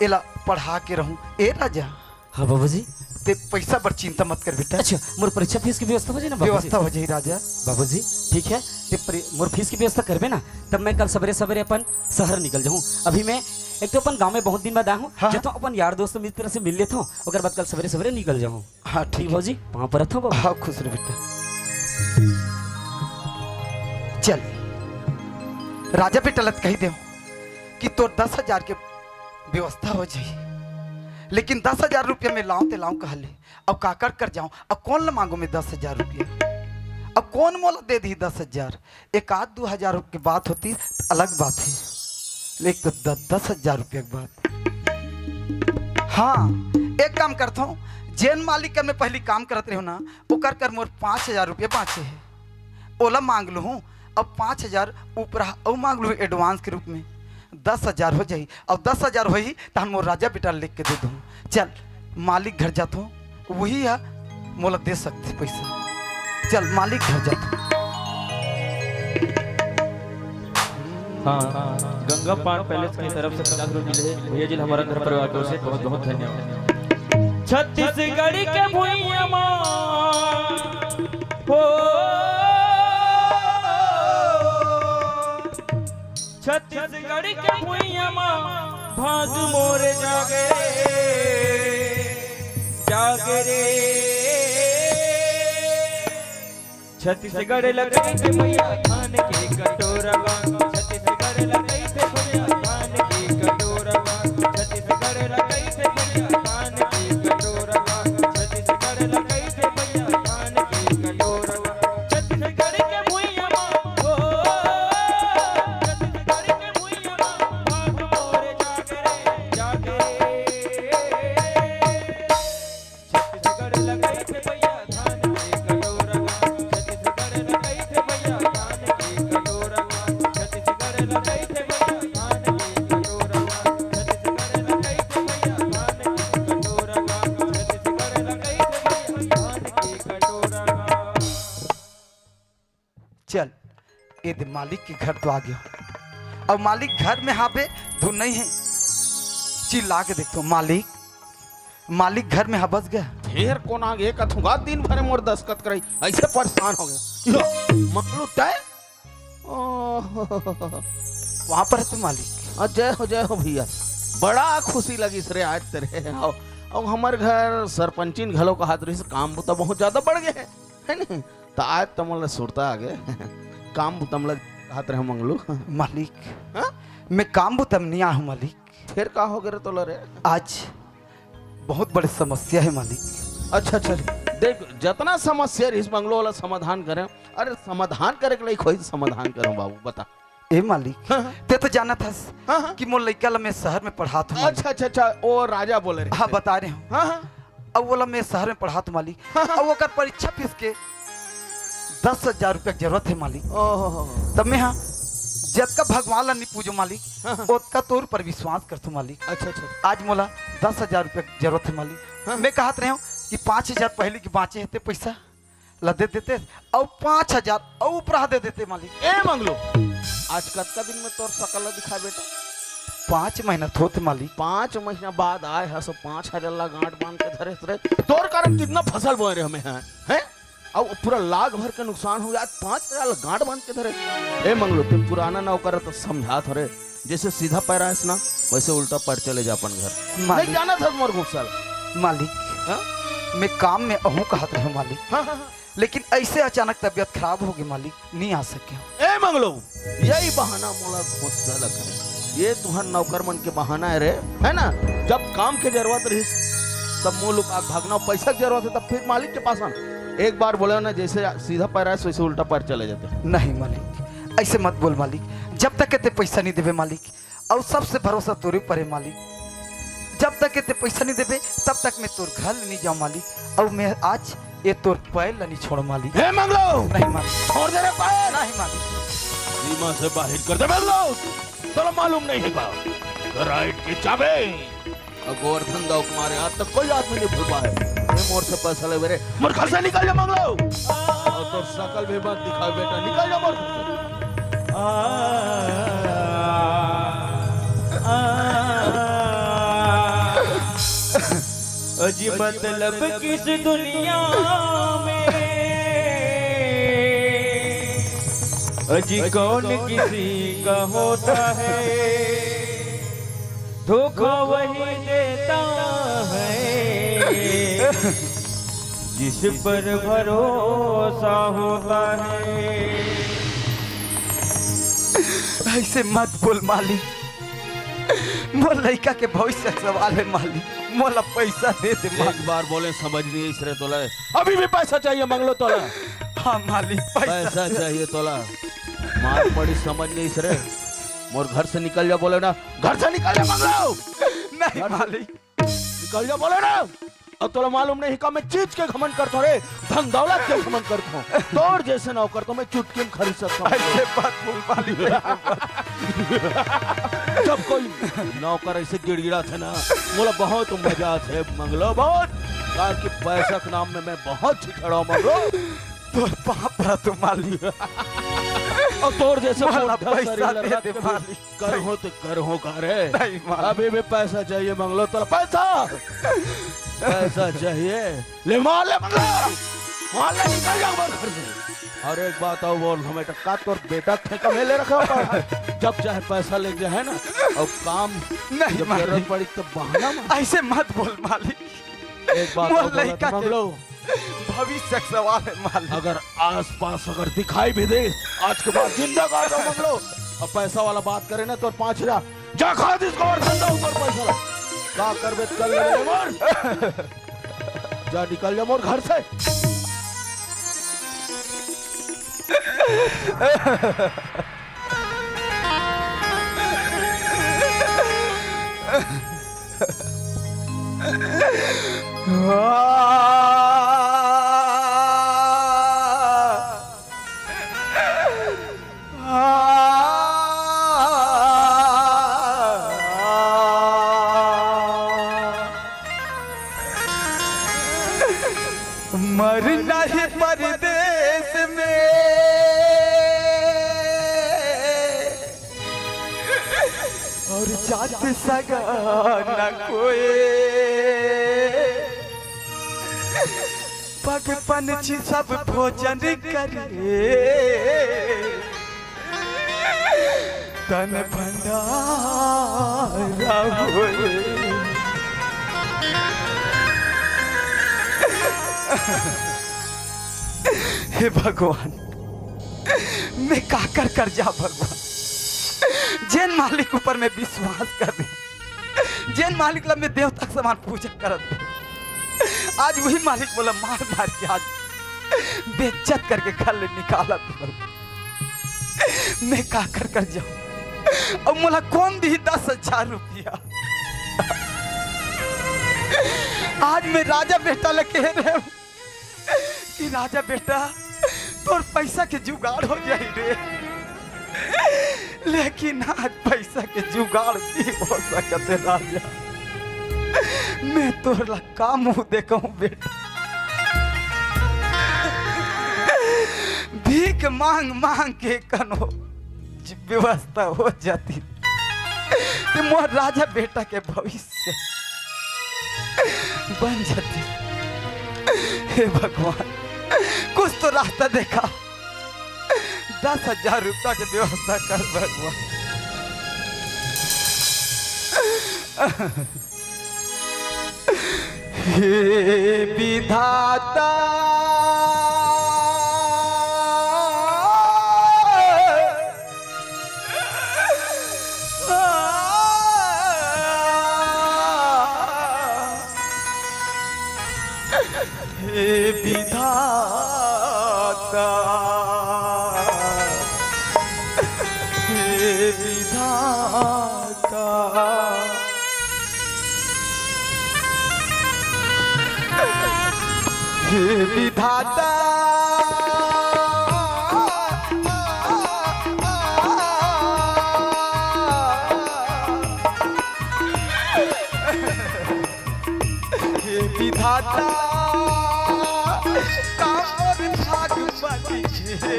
एला पढ़ा के रहूँ। ए राजा हाँ बाबूजी ते पैसा पर चिंता मत कर बेटा। अच्छा मोर परीक्षा फीस की व्यवस्था हो जाए ना बाबूजी? व्यवस्था हो जाए राजा। बाबूजी ठीक है मोर फीस की व्यवस्था करबे ना तब मैं कल सवेरे सवेरे अपन शहर निकल जाऊँ। अभी मैं एक तो अपन गांव में बहुत दिन बाद आया हूँ जब तो अपन यार दोस्त मित्र से मिल लेता हूँ और बाद कल सवेरे सवेरे निकल जाऊँ। हाँ ठीक है बाबूजी वहाँ पर रहता हूँ। हाँ खुश रह बेटा। चल राजा बेटा लत कही दे कि तोर 10,000 के व्यवस्था हो जाए, लेकिन 10,000 रुपया में लाऊं ते लाऊं कहा ले? अब काकर कर जाऊं? अब कौन ला मांगो मैं 10,000 रुपया? अब कौन मोला दे दी 10,000? एक आध 2,000 की बात होती तो अलग बात है, लेकिन तो 10,000 रुपया की बात। हाँ एक काम करता हूँ, जैन मालिक कर में पहली काम करते रहो ना वो कर कर मोर 5,000 रुपया बाँचे है ओला मांग लू हूँ। अब 5,000 ऊपर और मांग लू एडवांस के रूप में 10,000 हो जाए और 10,000 हो ही तो हम मोर राजा बेटा लिख के दे दूँ। चल मालिक घर जाता हूँ, वही है मोला दे सकते पैसा। चल मालिक घर जा तू। हाँ, गंगा पान पैलेस की तरफ से 50 रुपये मिले भैया जी, हमारा घर परिवार की ओर से बहुत बहुत धन्यवाद। छत्तीसगढ़ के भुइयां मां हो, छत्तीसगढ़ के भुइयां मां भाग मोरे जागे जागे रे, छत्तीसगढ़ लगे थे भैया धान के कटोरा, छत्तीसगढ़ लगे थे भैया धान के कटोरा, छत्तीसगढ़ लगे थे भैया धान के कटोरा, छत्तीसगढ़ लगे थे भैया धान के कटोरा, छत्तीसगढ़ के भुइयां मां हो, छत्तीसगढ़ के भुइयां मां भाग मोरे जागे रे, छत्तीसगढ़ लगे थे भैया धान के कटोरा, छत्तीसगढ़ लगे थे भैया धान के कटोरा, छत्तीसगढ़ लगे थे भैया धान के कटोरा, छत्तीसगढ़ लगे थे भैया धान के कटोरा, छत्तीसगढ़ लगे थे भैया धान के कटोरा। चल ये दे मालिक के घर तो आ गया। अब मालिक घर में हावे धुन नहीं है, चिल्ला के देखो मालिक, मालिक घर में बस गया। ढेर कोन आगे कथुगा दिन भर मोर दस्खत कराई, ऐसे परेशान हो गए। मकलू तय वहां पर है तू मालिक। जय हो भैया, बड़ा खुशी लगी सरे आज तेरे। और हमारे घर सरपंचिन घलो का हाथ रही से काम बुता बहुत ज्यादा बढ़ गए है नहीं, तो आज तो मतलब सुरता आगे काम बुता मतलब हाथ रहे मंगलू। मालिक हाँ? मैं काम बुतम नहीं आया हूँ मालिक। फिर का हो गए तो रे? आज बहुत बड़ी समस्या है मालिक। अच्छा देख, जितना समस्या इस बंगलो वाला समाधान करें, अरे समाधान करे के लिए कोई समाधान करूं बाबू बता। ए मालिक ते तो जाना था कि मोर लड़का ला मैं शहर में पढ़ा था। अच्छा ओ राजा बोले रहे। हाँ बता रहे हूँ। अब बोला मैं शहर में पढ़ा था मालिक। अब वो कर परीक्षा फीस के 10,000 रुपया जरूरत है मालिक। तब मैं हाँ जब का भगवान ला नहीं पूजो मालिक, ओतका तोर पर विश्वास कर तू मालिक। अच्छा आज मोला 10,000 रुपया जरूरत है मालिक। मैं कहत रहे हूँ कि 5,000 पहले की बाँचे हेते पैसा ला दे देते और 5,000 और ऊपर दे देते मालिक। ए मंगलो, आज कतका दिन में तोर सकल दिखा बेटा? 5 महीना थोते मालिक। 5 महीना बाद आए है, सब 5,000 ला गांठ बांध के धरे धरे तोर कारण कितना फसल बोए रहे हमें हैं? अब पूरा लाख भर का नुकसान हो गया, 5,000 ला गांठ बांध के धरे। ए मंगलो, तुम पुराना नौकर तो समझा थोड़े, जैसे सीधा पैर आए ना वैसे उल्टा पैर चले जा अपन घर। नहीं जाना था मोर गुस्सा मालिक। मैं काम में अहूँ कहत रहे मालिक। लेकिन ऐसे अचानक तबीयत खराब हो गई मालिक, नहीं आ सके। ए मंगलो, यही बहाना मोला गुस्सा लग रहा। ये तुहर नौकर मन के बहाना है रे, है ना? जब काम के जरूरत रही तब मुँह लुका भागना, पैसा की जरूरत है तब फिर मालिक के पास आना। एक बार बोले ना जैसे सीधा पैर आए वैसे उल्टा पैर चले जाते। नहीं मालिक, ऐसे मत बोल मालिक। जब तक कहते पैसा नहीं देवे मालिक, और सबसे भरोसा तोरे पर है मालिक। जब तक कहते पैसा नहीं देवे तब तक मैं तोर घर नहीं जाऊँ मालिक। और मैं आज ये तोर पैर नहीं छोड़ मालिक। हे मंगलो, नहीं मालिक, छोड़ दे रे पैर। नहीं मालिक, सीमा से बाहर कर दे मंगलो। तो मालूम नहीं है राइट की चाबी गोवर्धन दाऊ तुम्हारे हाथ तक कोई आदमी नहीं भूल पाए। मोर से पैसा ले मेरे, मोर घर से निकल जा मंगलो। और तो शकल भी मत दिखा बेटा, निकल जा मोर। अजी मतलब किस दुनिया में, अजी कौन किसी का होता है, धोखा वही देता है जिस पर भरोसा होता है। ऐसे मत बोल मालिक। मोर लड़का के भविष्य सवाल है मालिक। मोला पैसा दे दे मालिक। एक बार बोले समझ नहीं इसरे तोला, अभी भी पैसा चाहिए मंगलो तोला। हाँ मालिक, पैसा चाहिए तोला। मार पड़ी समझ नहीं इसरे, मोर घर से निकल जा बोले ना, घर से निकल जा मंगलो। नहीं मालिक, निकल जा बोले ना। अब तोला मालूम नहीं का मैं चीज के घमंड करता रे, धन दौलत के घमंड करता हूँ। तोर जैसे नौकर तो मैं चुटकी में खरीद सकता हूँ। ऐसे बात बोल मालिक। जब कोई नौकर ऐसे गिड़गिड़ा थे ना, बोला बहुत मजा थे मंगलो, बहुत कहा कि पैसा के नाम में मैं बहुत छिछड़ा हूं मंगलो। तोर पाप रहा तू मालिक। और तोर जैसे माला मोटा पैसा शरीर दे लगा दे के मालिक। कर हो तो कर हो का रे। नहीं मालिक। अभी भी पैसा चाहिए मंगलो, तो पैसा पैसा चाहिए, ले माल ले मंगलो, माल ले निकल जा घर से। और एक बात और बोल, हमें टक्का तोर बेटा ठेका में ले रखा होगा है। जब चाहे पैसा ले जाए ना, और काम नहीं जब मालिक। जरूरत पड़ी तो बहाना मत। ऐसे मत बोल मालिक। एक बात मोर और बोला लड़का तो के मंगलो, भविष्य का सवाल है मालिक। अगर आसपास अगर दिखाई भी दे, आज के बाद जिंदा कर दो मंगलो। अब पैसा वाला बात करे ना तो 5000 जा खा इसको और धंधा ऊपर पैसा ला। का करबे कल ले मोर, जा निकल जा मोर घर से। मरना है परदेश में, और जात सगा न कोई, पग पंछी सब भोजन करे, तन भंडारा होए। हे भगवान, मैं का कर जा भगवान। जैन मालिक ऊपर मैं विश्वास कर दे, जैन मालिक ला मैं देवता के समान पूजा करत, आज वही मालिक बोला मार मार के आज बेइज्जत करके घर ले निकाला। मैं का कर जाऊं, अब मोला कौन दी 10,000 रुपया। आज मैं राजा बेटा ले कह रहे हूं कि राजा बेटा तोर पैसा के जुगाड़ हो जाए रे, लेकिन आज पैसा के जुगाड़ नहीं हो सकते राजा। मैं तोर ला का मुंह देखूं बेटा, भीख मांग मांग के कनो व्यवस्था हो जाती तो मोर राजा बेटा के भविष्य बन जाती। हे भगवान, कुछ तो रास्ता देखा, 10,000 रुपया की व्यवस्था कर भगवान। हे विधाता, हे विधाता, हे विधाता, हे विधाता, हे विधाता, कामोर भाग मलिके,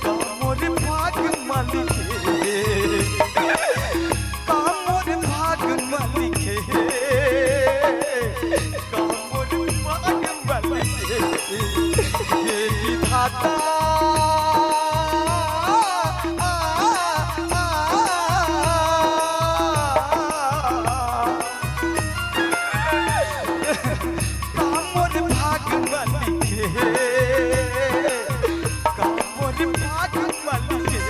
कामोर भाग मलिके, कामोर भाग मलिके, कामोर भाग मलिके, हे विधाता, कामोर भाग मलिके, कामोर भाग मलिके,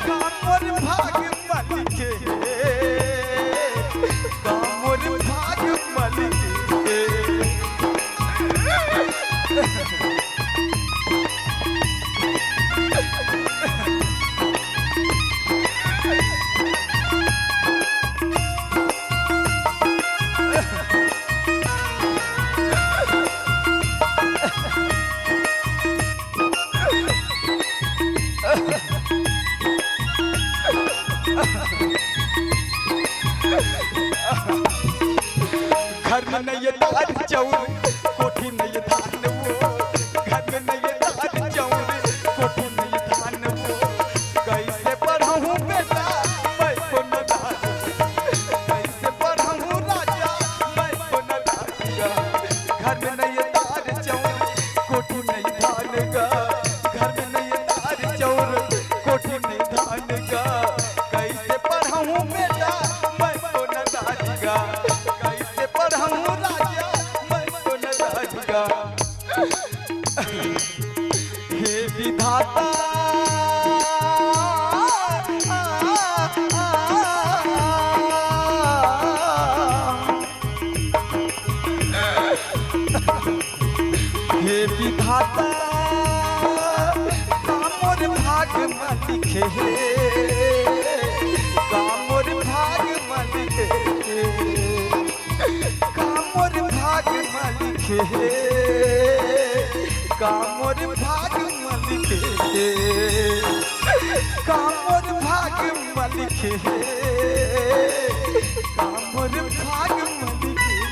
कामोर भाग मलिके, कामोर भाग मलिके। नहीं दार चौर कोठी नहीं धान वो घर में नहीं दार चौर कोठी नहीं धान वो कैसे पढ़ाऊं बेटा मैं को न दार कैसे पढ़ाऊं राजा मैं को न दार घर में नहीं दार चौर कोठी नहीं धान का घर में नहीं दार चौर कोठी नहीं धान का कैसे पढ़ाऊं बेटा मैं को न दार का कैसे पढ़ाऊं राजा मैं को न दार का हे विधाता हे विधाता कामोर भाग में लिखे कामोर भाग में लिखे कामोर भाग में लिखे कामोर भाग में लिखे कामोर भाग में लिखे कामोर भाग में लिखे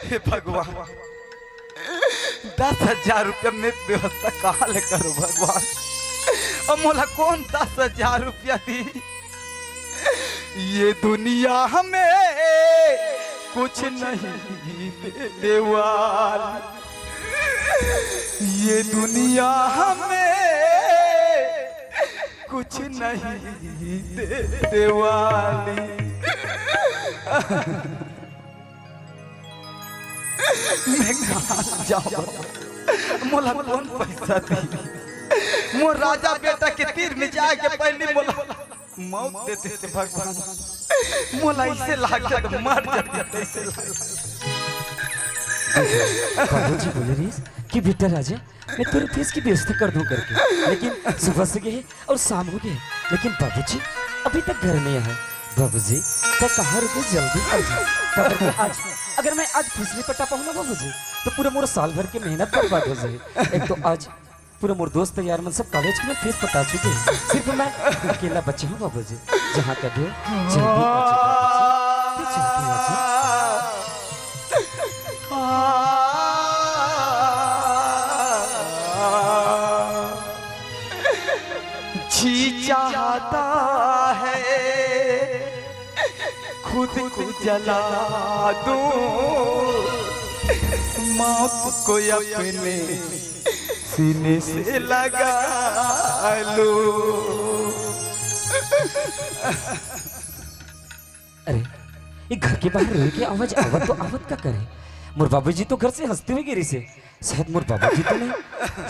हे भगवान 10,000 रुपया में व्यवस्था कहाँ ले करो भगवान अब मोला कौन 10,000 रुपया दी ये दुनिया हमें कुछ नहीं देवाल ये दुनिया हमें कुछ नहीं देवाली मैं कहाँ जाऊँ मोला कौन पैसा दी मोर राजा बेटा के तीर में जाके पहले मोला मौत देते थे भगवान मोला इसे लागे तो मर जाते ऐसे बाबूजी बोले रीस कि बेटा राजा मैं तेरे फीस की व्यवस्था कर दूं करके लेकिन सुबह से गए और शाम हो गए लेकिन बाबूजी अभी तक घर नहीं आए बाबूजी तो कहाँ रुके जल्दी आ जाओ अगर मैं आज फसली पट्टा पाऊँ ना बाबूजी तो पूरा मोर साल भर की मेहनत बर्बाद हो जाए एक तो आज पूरा मोर दोस्त यार मन सब कॉलेज में फीस पटा चुके हैं सिर्फ मैं अकेला बच्चा हूँ बाबूजी जहाँ का दो जी चाहता है खुद को जला दूं मौत को अपने सीने से लगा लो अरे ये घर के बाहर रोने की आवाज आवत तो आवत का करे मोर बाबूजी तो घर से हंसते हुए गिरी से शायद मोर बाबूजी तो नहीं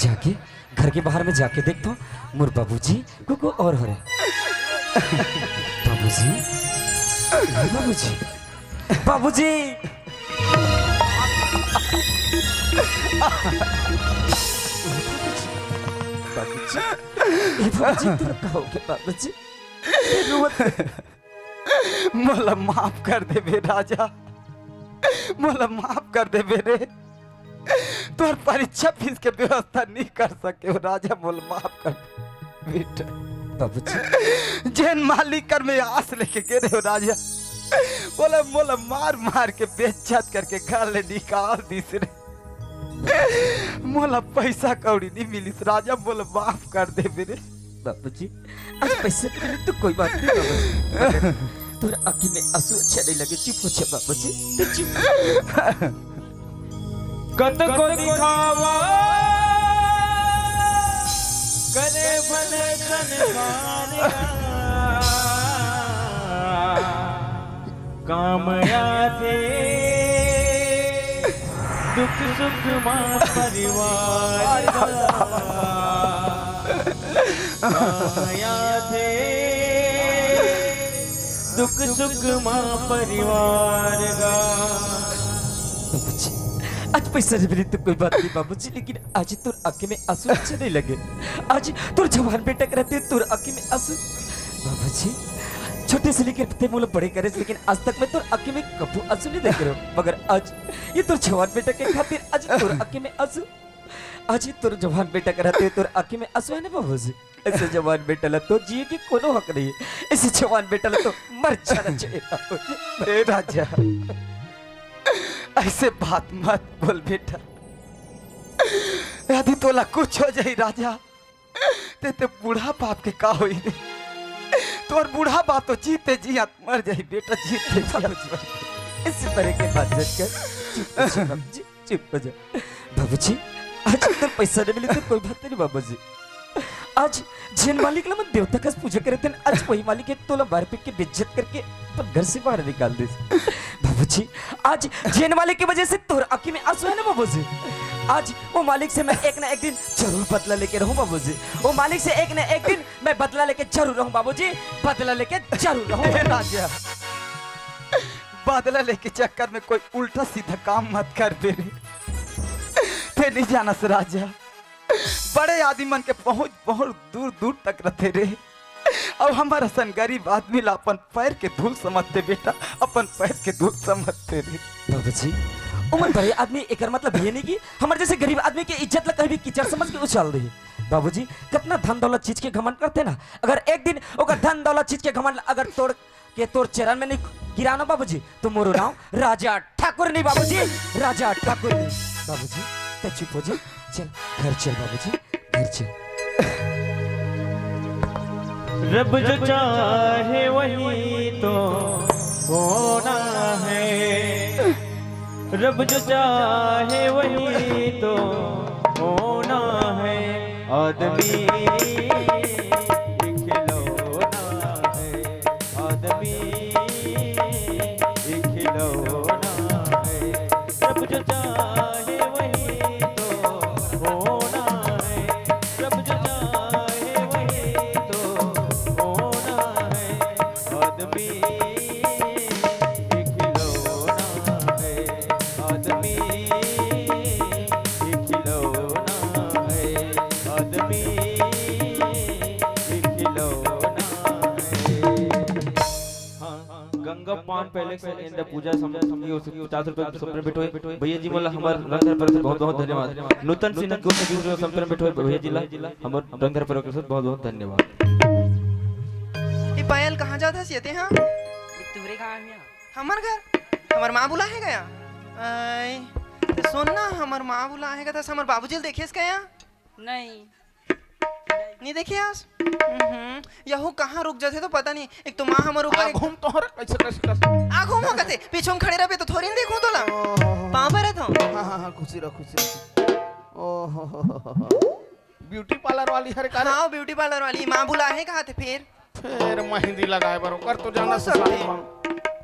जाके घर के बाहर में जाके देखता हूँ मोर बाबूजी को और हो रहे बाबूजी बाबूजी बाबूजी बाबूजी तुम कहोगे बाबूजी मोला माफ कर दे बे राजा मोला माफ कर दे बे रे तोर परीक्षा फीस के व्यवस्था नहीं कर सके हो राजा मोला माफ कर दे बेटा बाबूजी जैन मालिक कर में आस लेके गिरे हो राजा बोले मोला मार मार के बेइज्जत करके घर ले निकाल दिस रे मोला पैसा कौड़ी नहीं मिली राजा बोला माफ कर दे मेरे बाबूजी आज पैसे के लिए तो कोई बात नहीं बाबूजी तोरा आँखी में आंसू अच्छा नहीं लगे चुप हो जा बाबूजी तो चुप कत को दिखावा करे भले संसार काम आते दुख सुख मां परिवार आया थे दुख सुख मां परिवार का बाबूजी आज पैसा से तो कोई बात नहीं बाबूजी लेकिन आज तोर आँखें में आंसू अच्छे नहीं लगे आज तोर जवान बेटा रहते तोर आँखें में आंसू बाबूजी छोटे से लेकर पते मोल बड़े करे लेकिन आज तक मैं तोर आँखें में कभी आंसू नहीं देख रहा हूँ मगर आज ये तोर जवान बेटा के खातिर आज तोर आँखें में आंसू आज ही तोर जवान बेटा रहते तोर आँखें में आंसू है ना बाबूजी ऐसे जवान बेटा ला तो जिए की कोनो हक नहीं है। ऐसे जवान बेटा ला तो मर जाना चाहिए बाबूजी। ए राजा, ऐसे बात मत बोल बेटा। यदि तोला कुछ हो जाई राजा, ते बूढ़ा बाप के का होई रे? तोर बूढ़ा बाप तो जीते जिया मर जाई बेटा, जीते जिया। इस तरह के बात कर चुप हो जा बाबूजी, चुप हो जा। बाबूजी आज अगर पैसा नहीं मिले तो कोई बात नहीं बाबूजी। आज जिन मालिक ला मन देवता का पूजा करे थे, आज वही मालिक एक तोला बार पीट के बेइज्जत करके पर घर से बाहर निकाल दे। बाबूजी आज जिन मालिक की वजह से तोर आंखी में आंसू है ना बाबूजी। आज वो मालिक से मैं एक ना एक दिन जरूर बदला लेके रहूं बाबूजी। वो मालिक से एक ना एक दिन मैं बदला लेके जरूर रहूं बाबूजी, बदला लेके जरूर रहूं। ए राजा, बदला लेके चक्कर में कोई उल्टा सीधा काम मत कर बेरे। ते नहीं जानस राजा, बड़े आदमी मन के पहुंच बहुत दूर दूर तक रहते रे। अब हमारा सन गरीब आदमी ला अपन पैर के धूल समझते बेटा, अपन पैर के धूल समझते रे। बाबूजी उमर बड़े आदमी एकर मतलब ये नहीं कि हमारे जैसे गरीब आदमी की इज्जत ला कहीं भी कीचड़ समझ के उछाल रही। बाबूजी कितना धन दौलत चीज के घमंड करते ना, अगर एक दिन ओकर धन दौलत चीज के घमंड अगर तोड़ के तोर चरण में नहीं गिराना बाबूजी, तो मोरो नाम राजा ठाकुर नहीं बाबूजी, राजा ठाकुर नहीं। बाबूजी तो चुप हो जा, चल घर चल बाबूजी, घर चल। रब जो चाहे वही तो होना है, रब जो चाहे वही तो होना है। आदमी खिलौना है, आदमी खिलौना है। रब जो चाहे वही तो होना है, रब जो चाहे वही तो होना है। आदमी खिलौना है, आदमी खिलौना है, आदमी खिलौना है। हाँ, गंगा पान पहले से इन द पूजा समझिए उसे 50 रुपए संपर्क बैठो भैया जी मोला हमार रंगधर पर बहुत बहुत धन्यवाद। नूतन सिन्हा को 20 रुपए संपर्क बैठो भैया जी ला हमार रंगधर पर बहुत बहुत धन्यवाद। ये पायल कहाँ जाता सियते हाँ? तुम्हारे कहाँ है? हमार घर, हमार माँ बुला है गया। आई तो सुन ना, हमार माँ बुला है गया था, हमार बाबूजी देखे क्या? नहीं देखे आज? यहू कहाँ रुक जाते तो पता नहीं। एक तो माँ हमारे ऊपर घूम तो हर कैसे कैसे कैसे आँखों में कहते पीछे में खड़े रहे तो थोड़ी नहीं देखूं तो ला पाँव पर था। हाँ खुशी रहो खुशी रहो। ओहो ब्यूटी पार्लर वाली हर का हाँ ब्यूटी पार्लर वाली माँ बुला है कहाँ थे फिर मेहंदी लगाए बरो कर तो जाना से साड़ी मांग।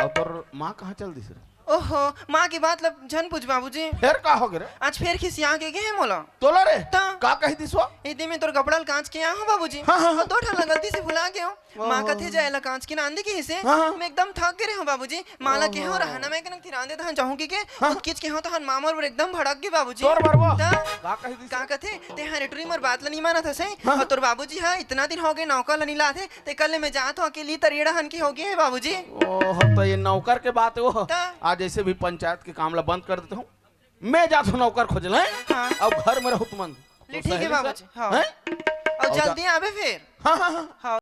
अब तो माँ कहाँ चल दी सर? ओहो माँ की बात लब झन पूछ बाबूजी। फिर का हो गए? आज फिर खिसिया के गए मोला। तोला रे ता का कह दिसवा? इतने में तोर कपड़ा कांच के यहाँ बाबूजी। हाँ। दो ठाला गलती से भुला गए हो। माँ कथे जाएला कांच की नांदी के हिस्से। मैं एकदम थक गए हो बाबूजी। माला के हो रहना मैं कनक थिरांदे था चाहूंगी के किच के हो तो हन मामर पर एकदम भड़क गए बाबूजी। तोर मरवा ता का कह दिस? का कथे ते हर रेटरी मर बात नहीं माना था सही। और तोर बाबूजी हां इतना दिन हो गए नौकर लनी ला थे ते कल मैं जात हो अकेली तरेड़ा हन की हो गई है बाबूजी। ओह तो ये नौकर के बात है वो। ता आज ऐसे भी पंचायत के काम ला बंद कर देता हूँ, मैं जाता हूँ नौकर खोजल है। हाँ। अब घर में रहो तुम। ठीक है बाबूजी। हाँ हैं? और जल्दी आवे फिर। हाँ हाँ हाँ। हाँ